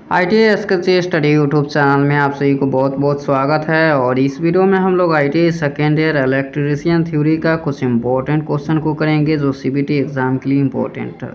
ITI SKC study YouTube channel में आप सभी को बहुत बहुत स्वागत है। और इस वीडियो में हम लोग ITI second year electrician theory का कुछ इंपॉर्टेंट क्वेश्चन को करेंगे जो CBT एग्ज़ाम के लिए इम्पोर्टेंट है।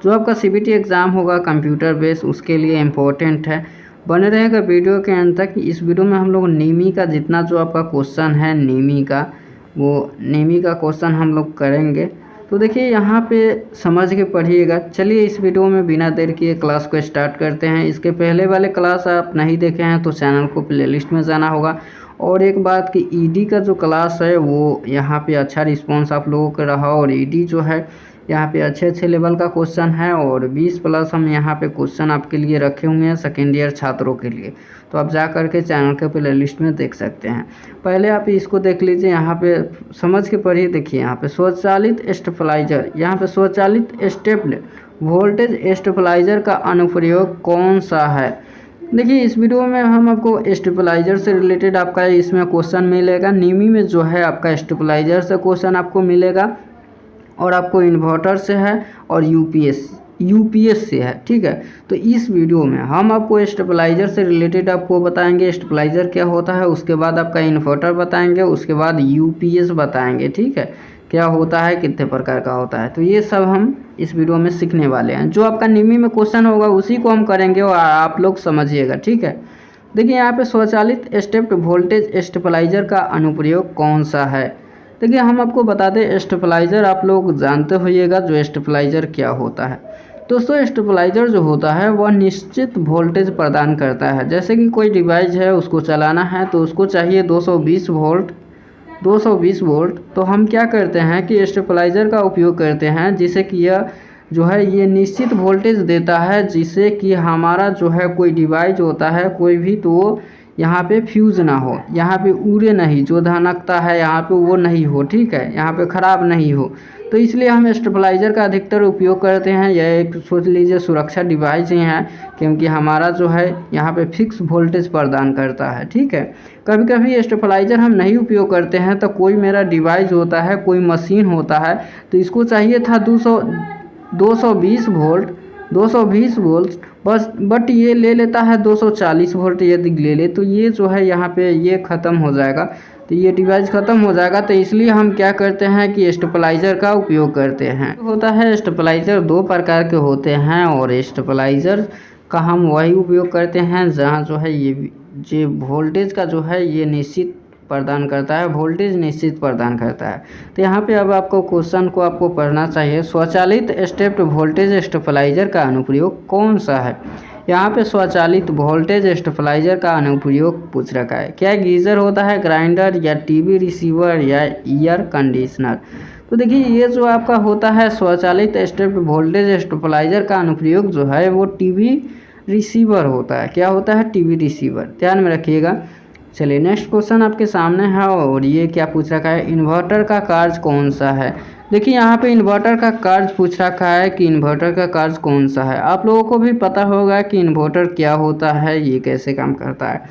जो आपका CBT एग्ज़ाम होगा कंप्यूटर बेस, उसके लिए इम्पोर्टेंट है। बने रहेगा वीडियो के अंत तक। इस वीडियो में हम लोग नेमी का जितना जो आपका क्वेश्चन है नेमी का क्वेश्चन हम लोग करेंगे। तो देखिए यहाँ पे समझ के पढ़िएगा। चलिए इस वीडियो में बिना देर किए क्लास को स्टार्ट करते हैं। इसके पहले वाले क्लास आप नहीं देखे हैं तो चैनल को प्लेलिस्ट में जाना होगा। और एक बात कि ईडी का जो क्लास है वो यहाँ पे अच्छा रिस्पांस आप लोगों का रहा और ईडी जो है यहाँ पे अच्छे लेवल का क्वेश्चन है और 20+ हम यहाँ पे क्वेश्चन आपके लिए रखे हुए हैं सेकेंड ईयर छात्रों के लिए। तो आप जा कर के चैनल के प्लेलिस्ट में देख सकते हैं। पहले आप इसको देख लीजिए, यहाँ पे समझ के पढ़िए। देखिए यहाँ पे स्वचालित स्टेबलाइजर, यहाँ पे स्वचालित स्टेप्ड वोल्टेज स्टेबलाइजर का अनुप्रयोग कौन सा है। देखिए इस वीडियो में हम आपको स्टेबलाइजर से रिलेटेड आपका इसमें क्वेश्चन मिलेगा। नेमी में जो है आपका स्टेबलाइजर से क्वेश्चन आपको मिलेगा और आपको इन्वर्टर से है और यूपीएस से है। ठीक है, तो इस वीडियो में हम आपको स्टेबलाइजर से रिलेटेड आपको बताएंगे स्टेबलाइजर क्या होता है, उसके बाद आपका इन्वर्टर बताएंगे, उसके बाद यूपीएस बताएंगे। ठीक है, क्या होता है, कितने प्रकार का होता है, तो ये सब हम इस वीडियो में सीखने वाले हैं। जो आपका नेमी में क्वेश्चन होगा उसी को हम करेंगे और आप लोग समझिएगा। ठीक है, देखिए यहाँ पे स्वचालित स्टेप्ड वोल्टेज स्टेबलाइजर का अनुप्रयोग कौन सा है। देखिए हम आपको बता दें स्टेबलाइजर आप लोग जानते होइएगा जो स्टेबलाइजर क्या होता है। दोस्तों स्टेबलाइजर जो होता है वह निश्चित वोल्टेज प्रदान करता है। जैसे कि कोई डिवाइस है उसको चलाना है तो उसको चाहिए 220 वोल्ट। तो हम क्या करते हैं कि स्टेबलाइजर का उपयोग करते हैं जिससे कि यह जो है ये निश्चित वोल्टेज देता है, जिससे कि हमारा जो है कोई डिवाइस होता है कोई भी तो यहाँ पे फ्यूज़ ना हो, यहाँ पे उड़े नहीं, जो धनकता है यहाँ पे वो नहीं हो। ठीक है, यहाँ पे ख़राब नहीं हो, तो इसलिए हम स्टेबलाइजर का अधिकतर उपयोग करते हैं। यह एक सोच लीजिए सुरक्षा डिवाइस ही है क्योंकि हमारा जो है यहाँ पे फिक्स वोल्टेज प्रदान करता है। ठीक है, कभी कभी स्टेबलाइजर हम नहीं उपयोग करते हैं तो कोई मेरा डिवाइस होता है, कोई मशीन होता है तो इसको चाहिए था 220 वोल्ट बट ये ले लेता है 240 वोल्ट। यदि ले ले तो ये जो है यहाँ पे ये ख़त्म हो जाएगा, तो ये डिवाइस ख़त्म हो जाएगा। तो इसलिए हम क्या करते हैं कि स्टेबलाइजर का उपयोग करते हैं। होता है स्टेबलाइजर 2 प्रकार के होते हैं और स्टेबलाइजर का हम वही उपयोग करते हैं जहाँ जो है ये वोल्टेज का जो है ये निश्चित प्रदान करता है, वोल्टेज निश्चित प्रदान करता है। तो यहाँ पे अब आपको क्वेश्चन को आपको पढ़ना चाहिए। स्वचालित स्टेप्ड वोल्टेज स्टेबलाइजर का अनुप्रयोग कौन सा है। यहाँ पे स्वचालित वोल्टेज स्टेबलाइजर का अनुप्रयोग पूछ रखा है। क्या गीज़र होता है, ग्राइंडर या टीवी रिसीवर या एयर कंडीशनर। तो देखिए ये जो आपका होता है स्वचालित स्टेप्ड वोल्टेज स्टेबलाइजर का अनुप्रयोग जो है वो टीवी रिसीवर होता है। क्या होता है, टीवी रिसीवर, ध्यान में रखिएगा। चलिए नेक्स्ट क्वेश्चन आपके सामने है और ये क्या पूछ रखा है, इन्वर्टर का कार्य कौन सा है। देखिए यहाँ पे इन्वर्टर का कार्य पूछ रखा है कि इन्वर्टर का कार्य कौन सा है। आप लोगों को भी पता होगा कि इन्वर्टर क्या होता है, ये कैसे काम करता है।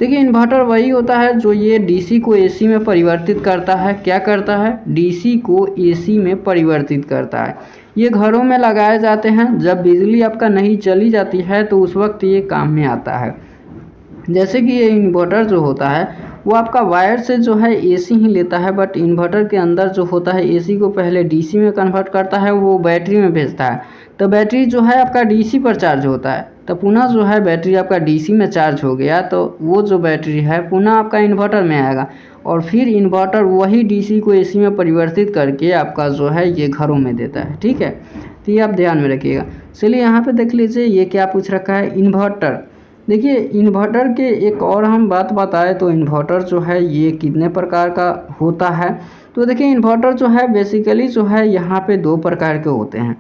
देखिए इन्वर्टर वही होता है जो ये डीसी को एसी में परिवर्तित करता है। क्या करता है, डीसी को एसी में परिवर्तित करता है। ये घरों में लगाए जाते हैं, जब बिजली आपका नहीं चली जाती है तो उस वक्त ये काम में आता है। जैसे कि ये इन्वर्टर जो होता है वो आपका वायर से जो है एसी ही लेता है, बट इन्वर्टर के अंदर जो होता है एसी को पहले डीसी में कन्वर्ट करता है, वो बैटरी में भेजता है। तो बैटरी जो है आपका डीसी पर चार्ज होता है, तो पुनः जो है बैटरी आपका डीसी में चार्ज हो गया तो वो जो बैटरी है पुनः आपका इन्वर्टर में आएगा और फिर इन्वर्टर वही डीसी को एसी में परिवर्तित करके आपका जो है ये घरों में देता है। ठीक है, तो ये आप ध्यान में रखिएगा। चलिए यहाँ पे देख लीजिए ये क्या पूछ रखा है, इन्वर्टर। देखिए इन्वर्टर के एक और हम बात बताएं तो इन्वर्टर जो है ये कितने प्रकार का होता है। तो देखिए इन्वर्टर जो है बेसिकली जो है यहाँ पे 2 प्रकार के होते हैं।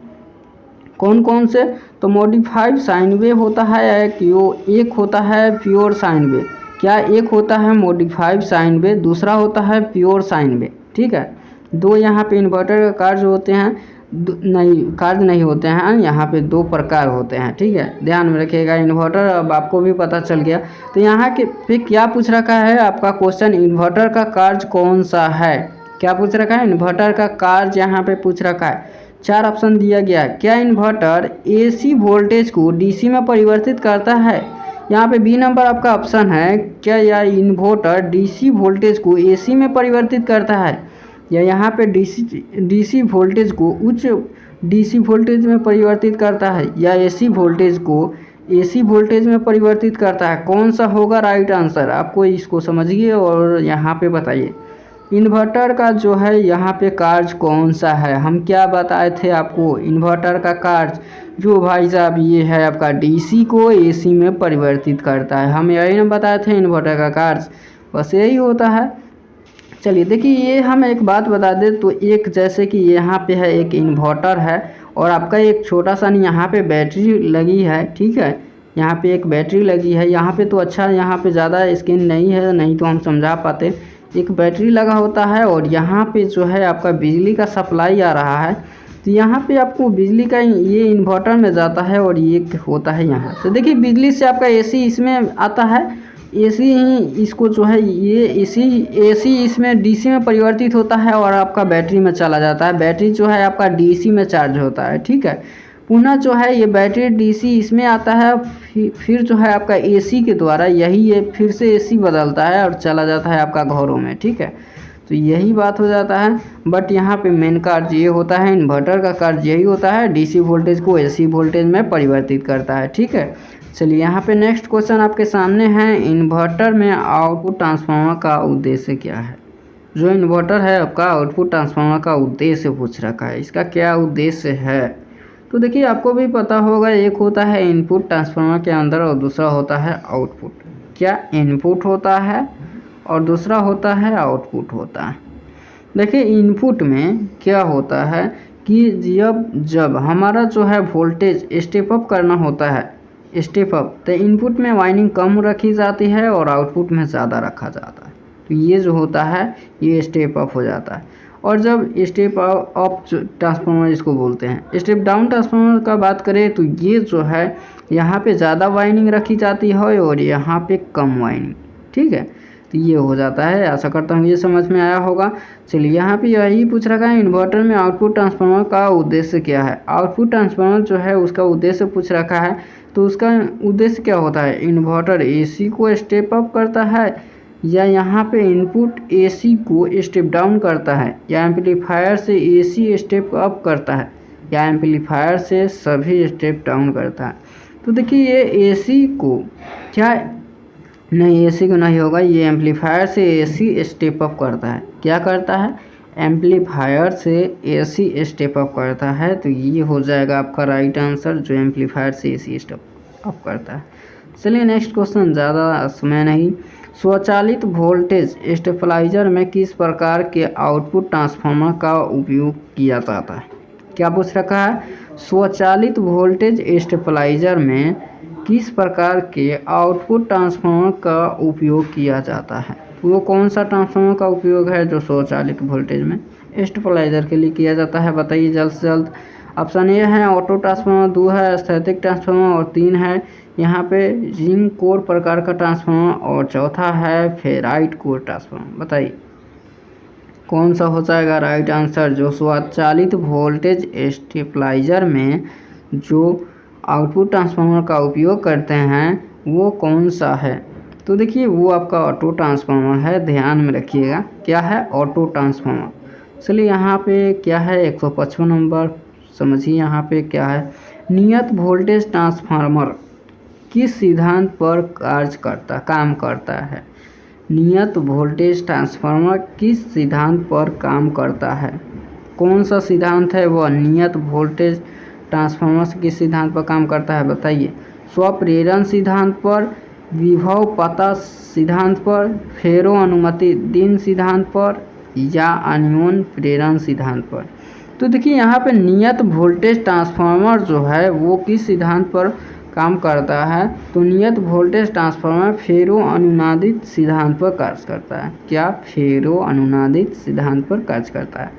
कौन कौन से, तो मॉडिफाइड साइन वेव होता है, एक होता है प्योर साइन वेव। क्या, एक होता है मॉडिफाइड साइन वेव, दूसरा होता है प्योर साइन वेव। ठीक है, 2 यहाँ पे इन्वर्टर का कार्य होते हैं, कार्य नहीं होते हैं, यहाँ पे 2 प्रकार होते हैं। ठीक है, ध्यान में रखिएगा। इन्वर्टर अब आपको भी पता चल गया। तो यहाँ के पे क्या पूछ रखा है आपका क्वेश्चन, इन्वर्टर का कार्य कौन सा है। क्या पूछ रखा है, इन्वर्टर का कार्य यहाँ पे पूछ रखा है। 4 ऑप्शन दिया गया है। क्या इन्वर्टर एसी वोल्टेज को डीसी में परिवर्तित करता है? यहाँ पे बी नंबर आपका ऑप्शन है। क्या यह इन्वर्टर डीसी वोल्टेज को एसी में परिवर्तित करता है, या यहाँ पे डीसी वोल्टेज को उच्च डीसी वोल्टेज में परिवर्तित करता है, या एसी वोल्टेज को एसी वोल्टेज में परिवर्तित करता है? कौन सा होगा राइट आंसर? आपको इसको समझिए और यहाँ पे बताइए। इन्वर्टर का जो है यहाँ पे कार्य कौन सा है? हम क्या बताए थे आपको? इन्वर्टर का कार्य जो भाई साहब ये है आपका डीसी को एसी में परिवर्तित करता है। हम यही ना बताए थे इन्वर्टर का कार्य, बस यही होता है। चलिए देखिए, ये हम एक बात बता दें तो एक जैसे कि यहाँ पे है एक इन्वर्टर है और आपका एक छोटा सा यहाँ पे बैटरी लगी है, ठीक है। यहाँ पे एक बैटरी लगी है, यहाँ पे तो अच्छा यहाँ पे ज़्यादा स्क्रीन नहीं है, नहीं तो हम समझा पाते। एक बैटरी लगा होता है और यहाँ पे जो है आपका बिजली का सप्लाई आ रहा है, तो यहाँ पे आपको बिजली का ये इन्वर्टर में जाता है और ये होता है यहाँ। तो देखिए बिजली से आपका एसी इसमें आता है, एसी ही इसको जो है ये एसी इसमें डीसी में परिवर्तित होता है और आपका बैटरी में चला जाता है। बैटरी जो है आपका डीसी में चार्ज होता है, ठीक है। पुनः जो है ये बैटरी डीसी इसमें आता है, फिर जो है आपका एसी के द्वारा यही ये फिर से एसी बदलता है और चला जाता है आपका घरों में, ठीक है। तो यही बात हो जाता है। बट यहाँ पे मेन कार्य ये होता है, इन्वर्टर का कार्य यही होता है, डीसी वोल्टेज को एसी वोल्टेज में परिवर्तित करता है, ठीक है। चलिए यहाँ पे नेक्स्ट क्वेश्चन आपके सामने है, इन्वर्टर में आउटपुट ट्रांसफार्मर का उद्देश्य क्या है? जो इन्वर्टर है आपका आउटपुट ट्रांसफार्मर का उद्देश्य पूछ रखा है, इसका क्या उद्देश्य है? तो देखिए आपको भी पता होगा, एक होता है इनपुट ट्रांसफार्मर के अंदर और दूसरा होता है आउटपुट। क्या इनपुट होता है और दूसरा होता है आउटपुट होता है। देखिए इनपुट में क्या होता है कि जब हमारा जो है वोल्टेज स्टेप अप करना होता है, स्टेप अप, तो इनपुट में वाइंडिंग कम रखी जाती है और आउटपुट में ज़्यादा रखा जाता है। तो ये जो होता है ये स्टेप अप हो जाता है। और जब स्टेप अप ट्रांसफार्मर इसको बोलते हैं। स्टेप डाउन ट्रांसफार्मर का बात करें तो ये जो है यहाँ पे ज़्यादा वाइंडिंग रखी जाती है और यहाँ पे कम वाइंडिंग, ठीक है। तो ये हो जाता है। आशा करता हूँ ये समझ में आया होगा। चलिए यहाँ पे यही पूछ रखा है, इन्वर्टर में आउटपुट ट्रांसफार्मर का उद्देश्य क्या है? आउटपुट ट्रांसफार्मर जो है उसका उद्देश्य पूछ रखा है, तो उसका उद्देश्य क्या होता है? इन्वर्टर एसी को स्टेप अप करता है, या यहाँ पे इनपुट एसी को स्टेप डाउन करता है, या एम्पलीफायर से एसी स्टेप अप करता है, या एम्पलीफायर से सभी स्टेप डाउन करता है। तो देखिए ये एसी को क्या नहीं, एसी को नहीं होगा, ये एम्पलीफायर से एसी स्टेप अप करता है। क्या करता है? एम्पलीफायर से एसी स्टेप अप करता है। तो ये हो जाएगा आपका राइट आंसर, जो एम्पलीफायर से एसी स्टेप अप करता है। चलिए नेक्स्ट क्वेश्चन, ज़्यादा समय नहीं। स्वचालित वोल्टेज स्टेबलाइजर में किस प्रकार के आउटपुट ट्रांसफार्मर का उपयोग किया जाता है? क्या पूछ रखा है? स्वचालित वोल्टेज स्टेबलाइजर में किस प्रकार के आउटपुट ट्रांसफार्मर का उपयोग किया जाता है? वो कौन सा ट्रांसफार्मर का उपयोग है जो स्वचालित वोल्टेज में स्टेबलाइजर के लिए किया जाता है? बताइए जल्द से जल्द। ऑप्शन ए है ऑटो ट्रांसफार्मर, 2 है स्थैतिक ट्रांसफार्मर और 3 है यहाँ पे जिंक कोर प्रकार का ट्रांसफार्मर और चौथा है फेराइट कोर ट्रांसफार्मर। बताइए कौन सा हो जाएगा राइट आंसर? जो स्वचालित वोल्टेज स्टेबलाइजर में जो आउटपुट ट्रांसफार्मर का उपयोग करते हैं वो कौन सा है? तो देखिए वो आपका ऑटो ट्रांसफार्मर है, ध्यान में रखिएगा। क्या है? Auto transformer. चलिए यहाँ पे क्या है 155 नंबर, समझिए यहाँ पे क्या है। नियत वोल्टेज ट्रांसफार्मर किस सिद्धांत पर काम करता है? नियत वोल्टेज ट्रांसफार्मर किस सिद्धांत पर काम करता है? कौन सा सिद्धांत है वह? नियत वोल्टेज ट्रांसफार्मर किस सिद्धांत पर काम करता है? बताइए। स्वप्रेरण सिद्धांत पर, विभव पता सिद्धांत पर, फेरो अनुमति दिन सिद्धांत पर, या अन्योन प्रेरण सिद्धांत पर? तो देखिए यहाँ पे नियत वोल्टेज ट्रांसफार्मर जो है वो किस सिद्धांत पर काम करता है? तो नियत वोल्टेज ट्रांसफार्मर फेरो अनुनादित सिद्धांत पर कार्य करता है। क्या? फेरो अनुनादित सिद्धांत पर कार्य करता है।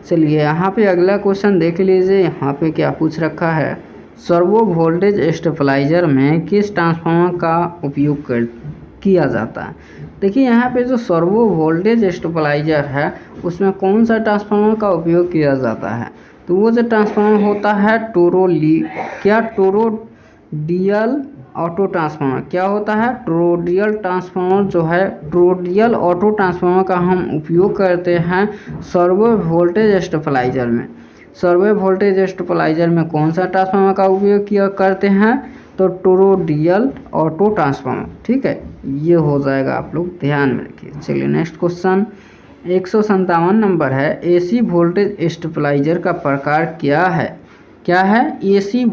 चलिए यहाँ पे अगला क्वेश्चन देख लीजिए। यहाँ पे क्या पूछ रखा है? सर्वो वोल्टेज स्टेबलाइजर में किस ट्रांसफार्मर का उपयोग किया जाता है? देखिए यहाँ पे जो सर्वो वोल्टेज स्टेबलाइजर है उसमें कौन सा ट्रांसफार्मर का उपयोग किया जाता है? तो वो जो ट्रांसफार्मर होता है टोरोडियल ऑटो ट्रांसफार्मर क्या होता है, टोरोडियल ट्रांसफार्मर जो है, टोरोडियल ऑटो ट्रांसफार्मर का हम उपयोग करते हैं सर्वो वोल्टेज स्टेबलाइजर में। सर्वो वोल्टेज स्टेबलाइजर में कौन सा ट्रांसफार्मर का उपयोग किया करते हैं, तो टोरोडियल ऑटो ट्रांसफार्मर। ठीक है, ये हो जाएगा, आप लोग ध्यान में रखिए। चलिए नेक्स्ट क्वेश्चन 157 नंबर है, एसी वोल्टेज स्टेबलाइजर का प्रकार क्या है। क्या है, एसी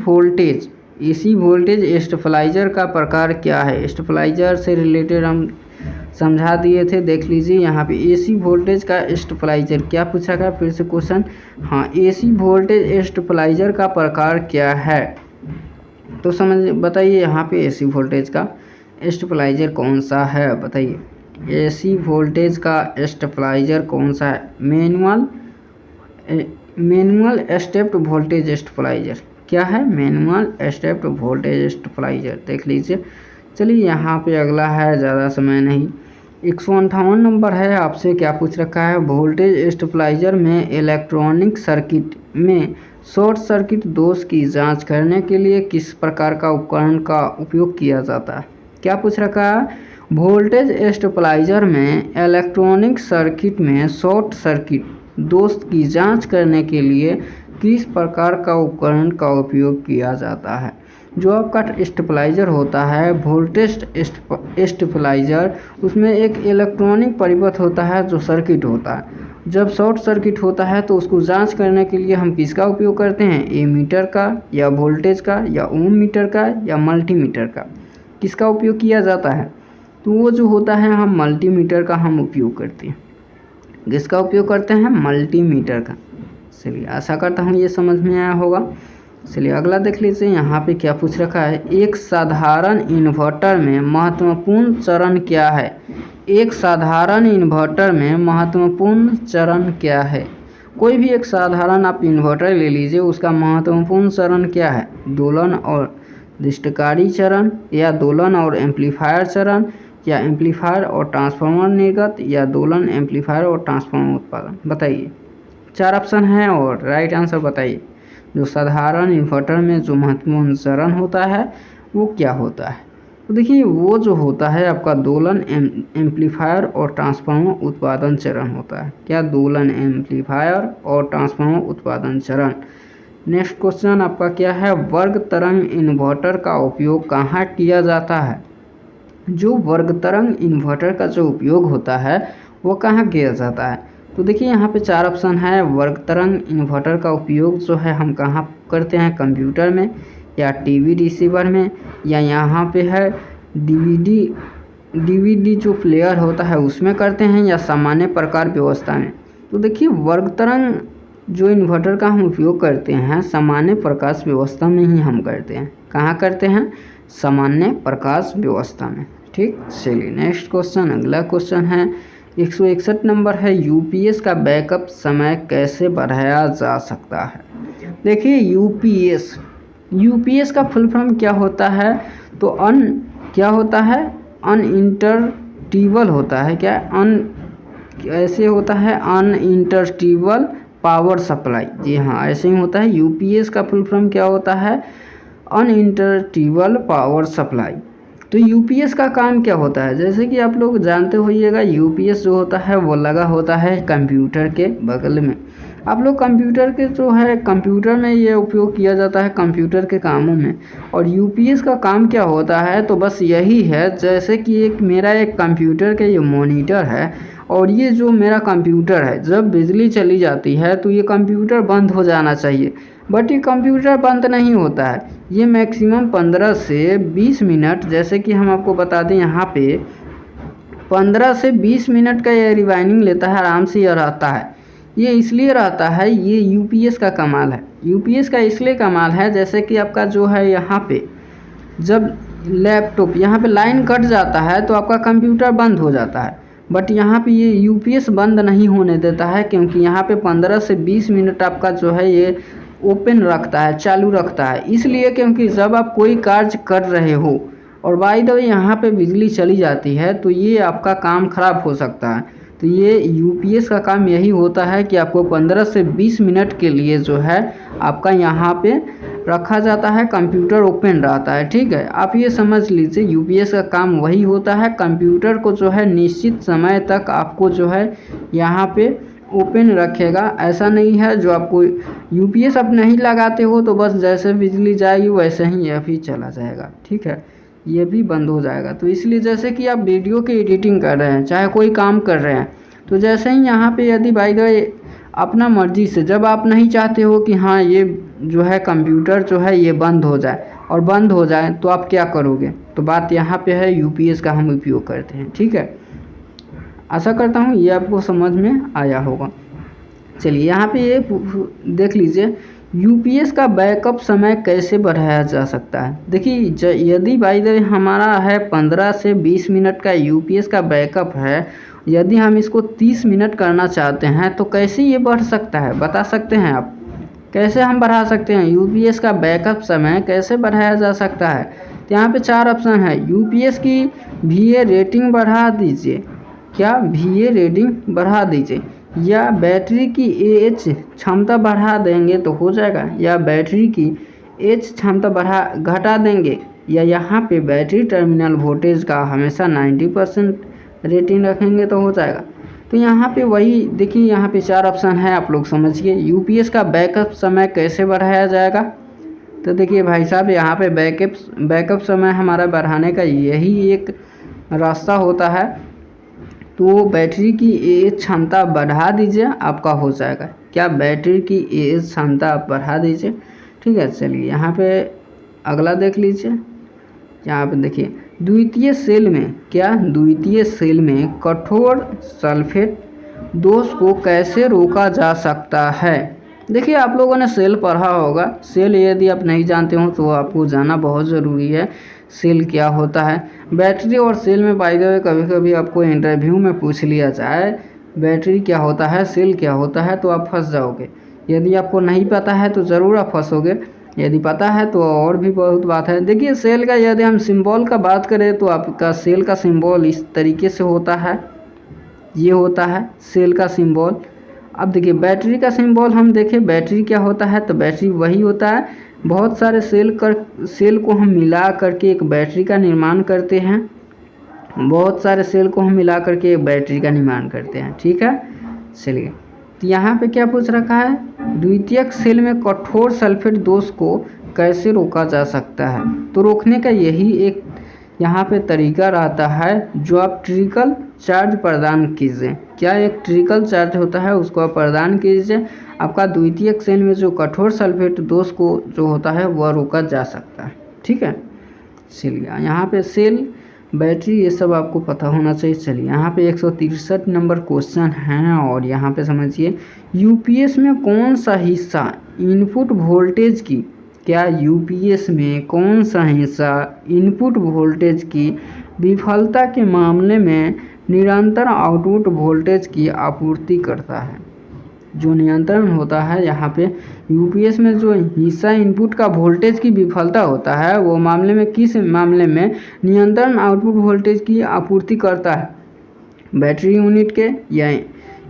वोल्टेज स्टेबलाइजर का प्रकार क्या है। स्टेबलाइजर से रिलेटेड हम समझा दिए थे, देख लीजिए यहाँ पे एसी वोल्टेज का स्टेबलाइजर क्या पूछा गया, फिर से क्वेश्चन। हाँ, एसी वोल्टेज स्टेबलाइजर का प्रकार क्या है, तो समझ बताइए यहाँ पे एसी वोल्टेज का स्टेबलाइजर कौन सा है, बताइए। एसी वोल्टेज का स्टेबलाइजर कौन सा है, मैनुअल स्टेप्ड वोल्टेज स्टेबलाइजर। क्या है, मैनुअल स्टेप्ड वोल्टेज स्टेबलाइजर, देख लीजिए। चलिए यहाँ पे अगला है, ज़्यादा समय नहीं, 158 नंबर है, आपसे क्या पूछ रखा है, वोल्टेज स्टेबलाइजर में इलेक्ट्रॉनिक सर्किट में शॉर्ट सर्किट दोष की जांच करने के लिए किस प्रकार का उपकरण का उपयोग किया जाता है। क्या पूछ रखा है, वोल्टेज स्टेबलाइजर में इलेक्ट्रॉनिक सर्किट में शॉर्ट सर्किट दोष की जांच करने के लिए किस प्रकार का उपकरण का उपयोग किया जाता है। जो आपका स्टेबलाइजर होता है, वोल्टेज स्टेबलाइजर, उसमें एक इलेक्ट्रॉनिक परिपथ होता है जो सर्किट होता है। जब शॉर्ट सर्किट होता है तो उसको जांच करने के लिए हम किसका उपयोग करते हैं, एमीटर का या वोल्टेज का या ओम मीटर का या मल्टीमीटर का, किसका उपयोग किया जाता है, तो वो जो होता है हम मल्टीमीटर का हम उपयोग करते हैं। किसका उपयोग करते हैं, मल्टीमीटर का। चलिए आशा करता हूँ ये समझ में आया होगा। चलिए अगला देख लीजिए, यहाँ पे क्या पूछ रखा है, एक साधारण इन्वर्टर में महत्वपूर्ण चरण क्या है। एक साधारण इन्वर्टर में महत्वपूर्ण चरण क्या है। कोई भी एक साधारण आप इन्वर्टर ले लीजिए, उसका महत्वपूर्ण चरण क्या है, दोलन और रिष्टकारी चरण, या दोलन और एम्पलीफायर चरण, या एम्पलीफायर और ट्रांसफार्मर निर्गत, या दोलन एम्पलीफायर और ट्रांसफार्मर उत्पादन। बताइए, 4 ऑप्शन हैं और राइट आंसर बताइए। जो साधारण इन्वर्टर में जो महत्वपूर्ण चरण होता है वो क्या होता है, तो देखिए वो जो होता है आपका दोलन एम्पलीफायर और ट्रांसफार्मर उत्पादन चरण होता है। क्या, दोलन एम्पलीफायर और ट्रांसफार्मर उत्पादन चरण। नेक्स्ट क्वेश्चन आपका क्या है, वर्ग तरंग इन्वर्टर का उपयोग कहाँ किया जाता है। जो वर्ग तरंग इन्वर्टर का जो उपयोग होता है वो कहाँ किया जाता है, तो देखिए यहाँ पे 4 ऑप्शन है। वर्ग तरंग इन्वर्टर का उपयोग जो है हम कहाँ करते हैं, कंप्यूटर में, या टीवी रिसीवर में, या यहाँ पे है डीवीडी जो प्लेयर होता है उसमें करते हैं, या सामान्य प्रकार व्यवस्था में। तो देखिए वर्ग तरंग जो इन्वर्टर का हम उपयोग करते हैं सामान्य प्रकाश व्यवस्था में ही हम करते हैं। कहाँ करते हैं, सामान्य प्रकाश व्यवस्था में। ठीक, चलिए नेक्स्ट क्वेश्चन, अगला क्वेश्चन है 161 नंबर है, यूपीएस का बैकअप समय कैसे बढ़ाया जा सकता है। देखिए यूपीएस का फुल फॉर्म क्या होता है, तो क्या होता है, अनइंटरप्टिबल होता है। क्या, ऐसे होता है, अनइंटरप्टिबल पावर सप्लाई। जी हाँ, ऐसे ही होता है। यूपीएस का फुल फॉर्म क्या होता है, अनइंटरप्टिबल पावर सप्लाई। तो यूपीएस का काम क्या होता है, जैसे कि आप लोग जानते होइएगा, यूपीएस जो होता है वो लगा होता है कंप्यूटर के बगल में। आप लोग कंप्यूटर के जो है, कंप्यूटर में ये उपयोग किया जाता है कंप्यूटर के कामों में। और यूपीएस का काम क्या होता है, तो बस यही है, जैसे कि मेरा एक कंप्यूटर का ये मॉनिटर है, और ये जो मेरा कंप्यूटर है, जब बिजली चली जाती है तो ये कंप्यूटर बंद हो जाना चाहिए, बट ये कंप्यूटर बंद नहीं होता है। ये मैक्सिमम 15 से 20 मिनट, जैसे कि हम आपको बता दें यहाँ पे 15 से 20 मिनट का ये रिवाइंडिंग लेता है, आराम से यह रहता है। ये इसलिए रहता है, ये यूपीएस का कमाल है। यूपीएस का इसलिए कमाल है, जैसे कि आपका जो है यहाँ पे जब लैपटॉप यहाँ पे लाइन कट जाता है तो आपका कंप्यूटर बंद हो जाता है, बट यहाँ पे ये यूपीएस बंद नहीं होने देता है, क्योंकि यहाँ पे 15 से 20 मिनट आपका जो है ये ओपन रखता है, चालू रखता है। इसलिए क्योंकि जब आप कोई कार्य कर रहे हो और बाय द वे यहाँ पे बिजली चली जाती है तो ये आपका काम खराब हो सकता है। तो ये यूपीएस का काम यही होता है कि आपको 15 से 20 मिनट के लिए जो है आपका यहाँ पे रखा जाता है, कंप्यूटर ओपन रहता है। ठीक है, आप ये समझ लीजिए यूपीएस का काम वही होता है, कंप्यूटर को जो है निश्चित समय तक आपको जो है यहाँ पे ओपन रखेगा। ऐसा नहीं है जो आपको यूपीएस आप नहीं लगाते हो तो बस जैसे बिजली जाएगी वैसे ही यह भी चला जाएगा। ठीक है, ये भी बंद हो जाएगा। तो इसलिए जैसे कि आप वीडियो की एडिटिंग कर रहे हैं, चाहे कोई काम कर रहे हैं, तो जैसे ही यहाँ पे यदि बाय द वे अपना मर्जी से जब आप नहीं चाहते हो कि हाँ ये जो है कंप्यूटर जो है ये बंद हो जाए, और बंद हो जाए तो आप क्या करोगे, तो बात यहाँ पे है यूपीएस का हम उपयोग करते हैं। ठीक है, आशा करता हूँ ये आपको समझ में आया होगा। चलिए यहाँ पे ये देख लीजिए यूपीएस का बैकअप समय कैसे बढ़ाया जा सकता है। देखिए यदि बाय द वे हमारा है 15 से 20 मिनट का यूपीएस का बैकअप है, यदि हम इसको 30 मिनट करना चाहते हैं तो कैसे ये बढ़ सकता है, बता सकते हैं आप कैसे हम बढ़ा सकते हैं यूपीएस का बैकअप समय कैसे बढ़ाया जा सकता है। तो यहाँ पे 4 ऑप्शन है। यूपीएस की VA रेटिंग बढ़ा दीजिए, क्या VA रेटिंग बढ़ा दीजिए, या बैटरी की AH क्षमता बढ़ा देंगे तो हो जाएगा, या बैटरी की एच क्षमता घटा देंगे, या यहाँ पे बैटरी टर्मिनल वोल्टेज का हमेशा 90% रेटिंग रखेंगे तो हो जाएगा। तो यहाँ पे वही देखिए यहाँ पे 4 ऑप्शन है, आप लोग समझिए यूपीएस का बैकअप समय कैसे बढ़ाया जाएगा। तो देखिए भाई साहब यहाँ पे बैकअप समय हमारा बढ़ाने का यही एक रास्ता होता है। तो बैटरी की AH क्षमता बढ़ा दीजिए, आपका हो जाएगा। क्या बैटरी की AH क्षमता आप बढ़ा दीजिए। ठीक है, चलिए यहाँ पे अगला देख लीजिए। यहाँ पे देखिए द्वितीय सेल में कठोर सल्फेट दोष को कैसे रोका जा सकता है। देखिए आप लोगों ने सेल पढ़ा होगा, सेल यदि आप नहीं जानते हो तो आपको जानना बहुत ज़रूरी है सेल क्या होता है। बैटरी और सेल में बाय द वे कभी कभी आपको इंटरव्यू में पूछ लिया जाए बैटरी क्या होता है, सेल क्या होता है, तो आप फंस जाओगे। यदि आपको नहीं पता है तो ज़रूर आप फंसोगे, यदि पता है तो और भी बहुत बात है। देखिए सेल का यदि हम सिंबल का बात करें तो आपका सेल का सिंबल इस तरीके से होता है, ये होता है सेल का सिंबल। अब देखिए बैटरी का सिंबल हम देखें, बैटरी क्या होता है, तो बैटरी वही होता है, बहुत सारे सेल को हम मिला करके एक बैटरी का निर्माण करते हैं, बहुत सारे सेल को हम मिला करके एक बैटरी का निर्माण करते हैं। ठीक है, चलिए तो यहाँ पे क्या पूछ रखा है, द्वितीयक सेल में कठोर सल्फेट दोष को कैसे रोका जा सकता है। तो रोकने का यही एक यहाँ पे तरीका रहता है, जो आप ट्रिकल चार्ज प्रदान कीजिए। क्या एक ट्रिकल चार्ज होता है उसको आप प्रदान कीजिए, आपका द्वितीयक सेल में जो कठोर सल्फेट दोष को जो होता है वह रोका जा सकता है। ठीक है, चलिए यहाँ पे सेल बैटरी ये सब आपको पता होना चाहिए। चलिए यहाँ पे 163 नंबर क्वेश्चन है, और यहाँ पे समझिए यूपीएस में कौन सा हिस्सा इनपुट वोल्टेज की, क्या यूपीएस में कौन सा हिस्सा इनपुट वोल्टेज की विफलता के मामले में निरंतर आउटपुट वोल्टेज की आपूर्ति करता है। जो नियंत्रण होता है यहाँ पे यूपीएस में जो हिस्सा इनपुट का वोल्टेज की विफलता होता है वो मामले में किस मामले में नियंत्रण आउटपुट वोल्टेज की आपूर्ति करता है, बैटरी यूनिट के, या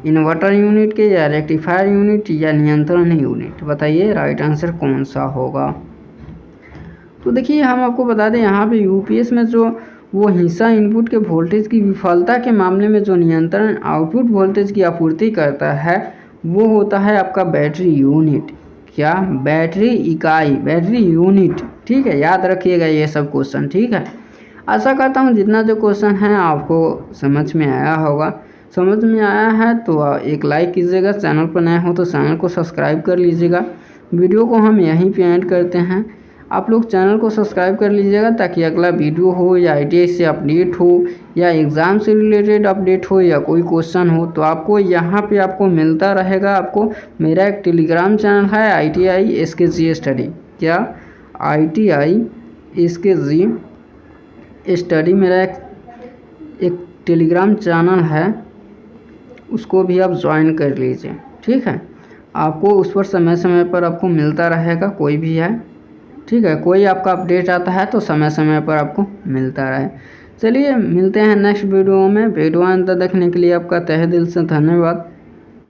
इन्वर्टर यूनिट के, या रेक्टिफायर यूनिट, या नियंत्रण यूनिट। बताइए राइट आंसर कौन सा होगा। तो देखिए हम आपको बता दें यहाँ पे यूपीएस में जो वो हिस्सा इनपुट के वोल्टेज की विफलता के मामले में जो नियंत्रण आउटपुट वोल्टेज की आपूर्ति करता है वो होता है आपका बैटरी यूनिट। क्या, बैटरी इकाई, बैटरी यूनिट। ठीक है, याद रखिएगा ये सब क्वेश्चन। ठीक है, आशा करता हूँ जितना जो क्वेश्चन है आपको समझ में आया होगा। समझ में आया है तो एक लाइक कीजिएगा, चैनल पर नए हो तो चैनल को सब्सक्राइब कर लीजिएगा। वीडियो को हम यहीं पे एंड करते हैं, आप लोग चैनल को सब्सक्राइब कर लीजिएगा ताकि अगला वीडियो हो या ITI से अपडेट हो या एग्ज़ाम से रिलेटेड अपडेट हो या कोई क्वेश्चन हो तो आपको यहाँ पे आपको मिलता रहेगा। आपको मेरा एक टेलीग्राम चैनल है ITI SKG स्टडी। क्या, ITI SKG स्टडी मेरा एक टेलीग्राम चैनल है, उसको भी आप ज्वाइन कर लीजिए। ठीक है, आपको उस पर समय समय पर आपको मिलता रहेगा, कोई भी है। ठीक है, कोई आपका अपडेट आता है तो समय समय पर आपको मिलता रहे। चलिए मिलते हैं नेक्स्ट वीडियो में। वीडियो अंत देखने के लिए आपका तहे दिल से धन्यवाद।